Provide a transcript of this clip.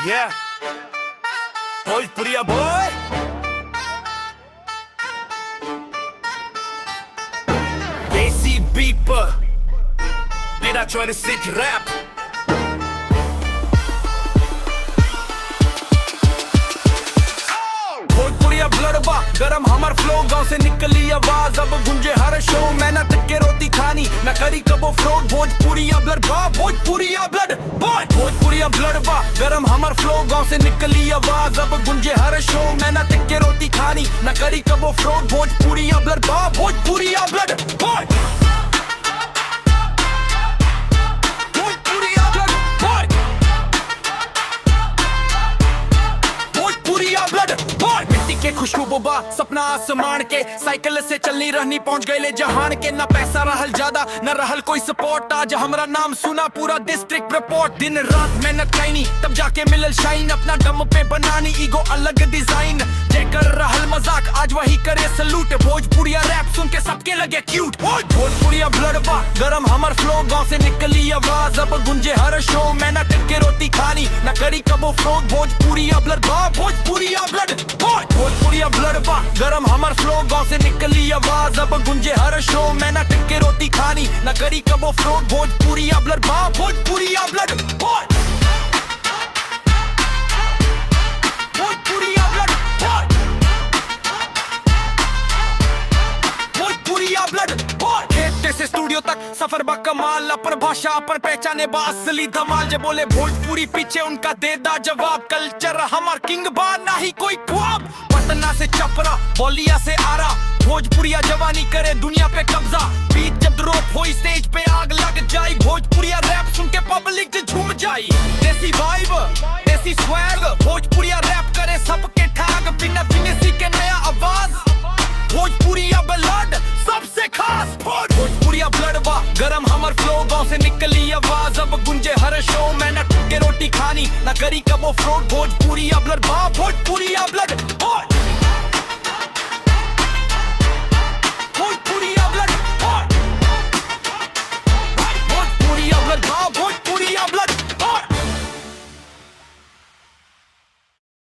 Yeah, Bhojpuriya boy. Desi beat पर मेरा 26 rap. भोजपुरिया ब्लडबा गरम हमार फ्लो, गांव से निकली आवाज अब गूंजे हर शो। मेहनत के रोटी खानी न करी कबो फ्रॉड। भोजपुरिया ब्लडबा, भोजपुरिया ब्लड बॉय। भोजपुरिया ब्लडबा गरम हमार फ्लो, गांव से निकली आवाज अब गूंजे हर शो। मेहनत के रोटी खानी न करी कबो फ्रॉड। भोजपुरिया ब्लडबा, भोजपुरिया ब्लड बॉय। के खुशबू बोबा सपना आसमान के, साइकिल से चलनी रहनी पहुंच गए ले जहान के। ना पैसा रहल ज्यादा न रहल कोई सपोर्ट, आज हमरा नाम सुना पूरा डिस्ट्रिक्ट रिपोर्ट। दिन रात मेहनत कैनी तब जाके मिलल शाइन, अपना दम पे बनानी ईगो अलग डिजाइन। जेकर रहल मजाक आज वही करे सलूट, भोजपुरिया रैप सुन के सबके लगे क्यूट। भोजपुरिया ब्लडबा गरम हमर फ्लो, गांव से निकली आवाज अब गुंजे हर शो। मेहनत के रोटी खानी न करी कबो फ्रॉड। भोजपुरिया ब्लडबा, भोजपुरिया ब्लड बॉय। भोजपुरिया ब्लडबा गरम हमर फ्लो, गांव से निकली आवाज अब गुंजे हर शो। मेहनत के रोटी खानी न करी कबो फ्रॉड। भोजपुरिया ब्लडबा, भोजपुरिया ब्लड बॉय। भोजपुरिया ब्लड बॉय, भोजपुरिया ब्लड बॉय। खेत से स्टूडियो तक सफर बा कमाल, अपन भाषा अपन पहचाने बा असली धमाल। जे बोले भोजपुरी पीछे उनका दे दा जवाब। कल्चर हमार किंग बा ना ही कोई ख्वाब। पटना से छपरा, बलिया से आरा, भोजपुरिया जवानी करे दुनिया पे कब्जा। बीट जब ड्रॉप होई स्टेज पे आग लग जाई। भोजपुरिया रैप सुन के पब्लिक झूम जाई। देसी वाइब, देसी स्वैग, भोजपुरिया रैप करे सबके ठाग। बिना फिनिशी के नया आवाज, भोजपुरिया ब्लड सबसे खास। भोजपुरिया ब्लडबा गरम हमर फ्लो, गांव से निकली आवाज अब गुंजे हर शो। मेहनत के रोटी खानी न करी कबो फ्रॉड। भोजपुरिया ब्लडबा, भोजपुरिया ब्लड बॉय।